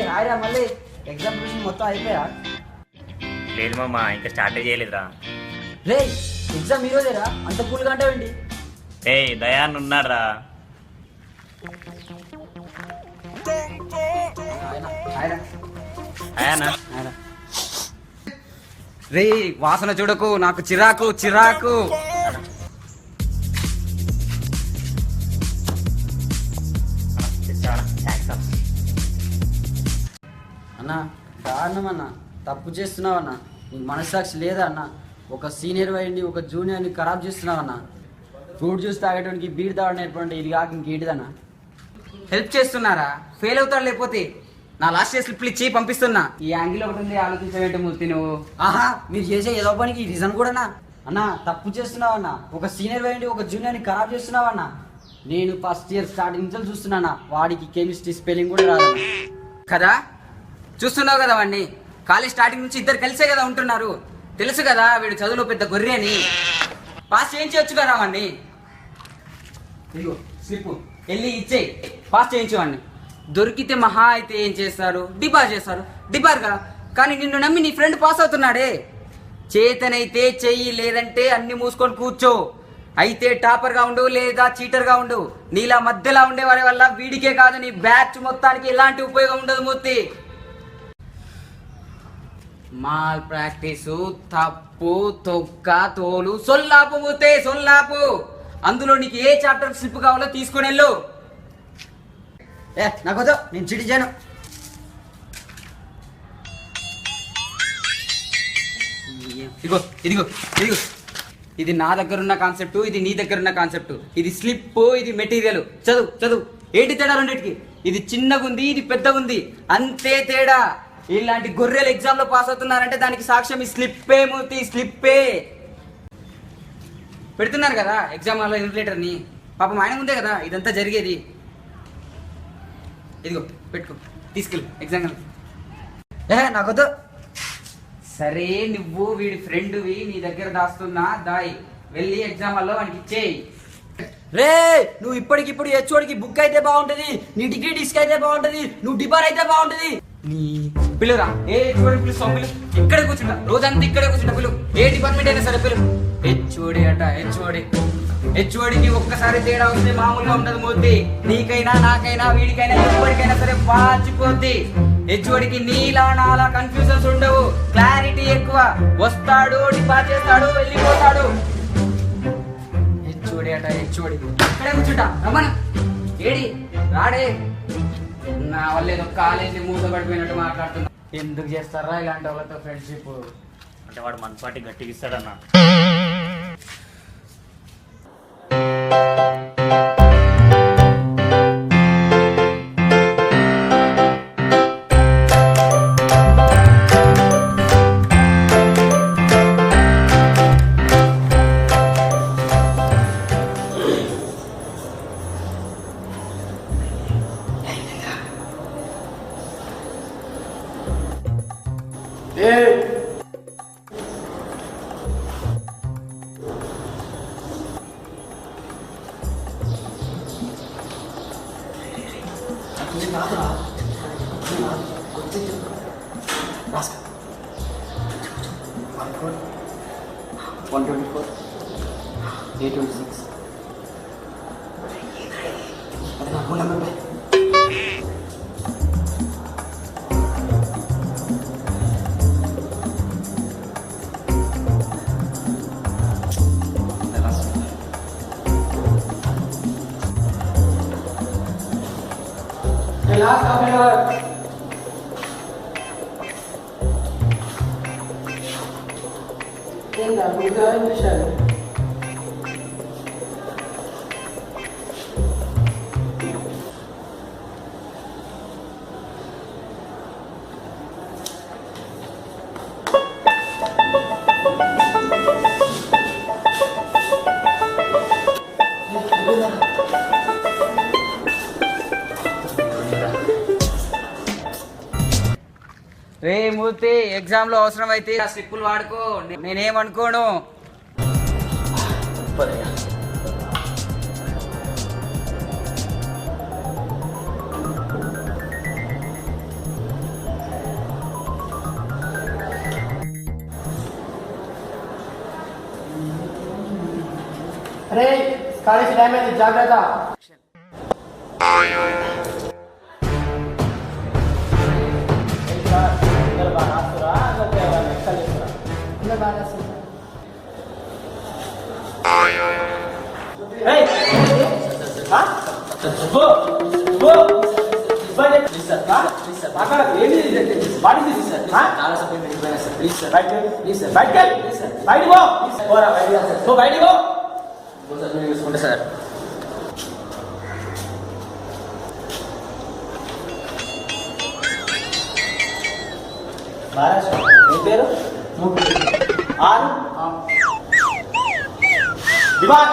హాయిరా మళ్ళీ ఎగ్జామ్ మొత్తం అయిపోయా? లేదు మామ, ఇంకా స్టార్ట్ చేయలేదురా. రే ఎగ్జామ్ ఈరోజేరా, అంత కూల్గా అంటావేంటి? దయాన్ని ఉన్నారా? రే వాసన చూడకు, నాకు చిరాకు చిరాకు. అన్నా దారుణం అన్న, తప్పు చేస్తున్నావు అన్న. నీకు మనస్సాక్షి లేదా అన్న? ఒక సీనియర్ అయ్యండి ఒక జూనియర్ని ఖరాబ్ చేస్తున్నావు అన్న. ఫ్రూట్ జ్యూస్ తాగడానికి బీర్ తాగడం నేర్పండి, ఇది కాక ఇంకేటిదన్నా? హెల్ప్ చేస్తున్నారా? ఫెయిల్ అవుతాడు, లేకపోతే నా లాస్ట్ ఇయర్ స్లిప్లు ఇచ్చి పంపిస్తున్నా. ఈ యాంగిల్ ఒకటి ఉంది, ఆలోచించవేంటి మూర్తి నువ్వు? ఆహా, మీరు చేసే ఏదో పనికి రీజన్ కూడానా అన్న? తప్పు చేస్తున్నావు అన్న, ఒక సీనియర్ అయ్యండి ఒక జూనియర్ని ఖరాబ్ చేస్తున్నావు అన్న. నేను ఫస్ట్ ఇయర్ స్టార్టింగ్ నుంచి చూస్తున్నానా, వాడికి కెమిస్ట్రీ స్పెల్లింగ్ కూడా రాదు కదా. చూస్తున్నావు కదా వాడిని, కాలేజ్ స్టార్టింగ్ నుంచి ఇద్దరు కలిసే కదా ఉంటున్నారు. తెలుసు కదా వీడు చదువులో పెద్ద గొర్రె అని. పాస్ చేయించవచ్చు కదా వాడిని. ఇదిగో స్లిప్, వెళ్ళి ఇచ్చేయి, పాస్ చేయించు వాడిని. దొరికితే మహా అయితే ఏం చేస్తారు, డిబార్ చేస్తారు. డిబార్గా కానీ నిన్ను నమ్మి నీ ఫ్రెండ్ పాస్ అవుతున్నాడే. చేతనైతే చెయ్యి, లేదంటే అన్ని మూసుకొని కూర్చో. అయితే టాపర్గా ఉండు, లేదా చీటర్గా ఉండు. నీలా మధ్యలో ఉండే వారి వల్ల వీడికే కాదు నీ బ్యాచ్ మొత్తానికి ఎలాంటి ఉపయోగం ఉండదు మూర్తి. మాల్ ప్రాక్టీసు, తప్పు, తొక్క, తోలు, సొల్లాపు మూతే సొల్లాపు. అందులో నీకు ఏ చాప్టర్ స్లిప్ కావాలో తీసుకొని వెళ్ళు. నాకు నేను చిటి చేయను. ఇదిగో ఇదిగో ఇదిగో, ఇది నా దగ్గర ఉన్న కాన్సెప్ట్, ఇది నీ దగ్గర ఉన్న కాన్సెప్ట్. ఇది స్లిప్, ఇది మెటీరియల్. చదువు చదువు. ఏంటి తేడా రెండింటికి? ఇది చిన్నగుంది, ఇది పెద్దగుంది, అంతే తేడా. ఇలాంటి గొర్రెలు ఎగ్జామ్ లో పాస్ అవుతున్నారంటే దానికి సాక్ష్యం ఈ స్లిప్పే మూర్తి, స్లిప్పే. పెడుతున్నారు కదా ఎగ్జామ్ హాల్లో ఇన్విజిలేటర్ ని. పాపం ఆయన ముందే కదా ఇదంతా జరిగేది. ఇదిగో పెట్టుకో, తీసుకెళ్ళు ఎగ్జామ్. నాకొద్దు. సరే నువ్వు వీడి ఫ్రెండ్వి, నీ దగ్గర దాస్తున్నా దాయి, వెళ్ళి ఎగ్జామ్ హాల్లో వానికి ఇచ్చేయి. రే నువ్వు ఇప్పటికిప్పుడు హెచ్ఓడికి బుక్ అయితే బాగుంటది, నీ డిగ్రీ డిస్క్ అయితే బాగుంటది, నువ్వు డిబార్ అయితే బాగుంటది. నీ పిలురా, ఏ హెచ్ఓడి పిలుస్తావు? పిలు, ఇక్కడే కూర్చుంటా, రోజంతా ఇక్కడే కూర్చుంటా. పిలు, ఏ డిపార్ట్మెంట్ అయినా సరే పిలు. హెచ్ఓడి అట, హెచ్ఓడి. హెచ్ఓడికి ఒక్కసారి తేడా వస్తే మామూలుగా ఉండదు మూర్తి. నీకైనా నాకైనా వీడికైనా ఎవరికైనా సరే పాచిపోద్ది. హెచ్ఓడికి నీలా నాలా కన్ఫ్యూజన్స్ ఉండవు, క్లారిటీ ఎక్కువ. వస్తాడు, డిపార్ట్ చేస్తాడు, వెళ్ళిపోతాడు. హెచ్ఓడి అట, హెచ్ఓడి. ఇక్కడే కూర్చుంటా, రమ్మన. ఏడి రాడే. నా వల్ల ఏదో కాలేజీ మూత పడిపోయినట్టు మాట్లాడుతున్నా. ఎందుకు చేస్తారా ఇలాంటి వాళ్ళతో ఫ్రెండ్షిప్? అంటే వాడు మనపాటి గట్టిగా ఇస్తాడన్నా. రే మూర్తి, ఎగ్జామ్ లో అవసరం అయితే ఆ స్లిప్పులు వాడుకో, నేనేమనుకోను. అరే కాలేజ్ టైం అయింది, జాగ్రత్త. చూసుకుంటా సార్. ఏం పేరు? ఆరు దివాన్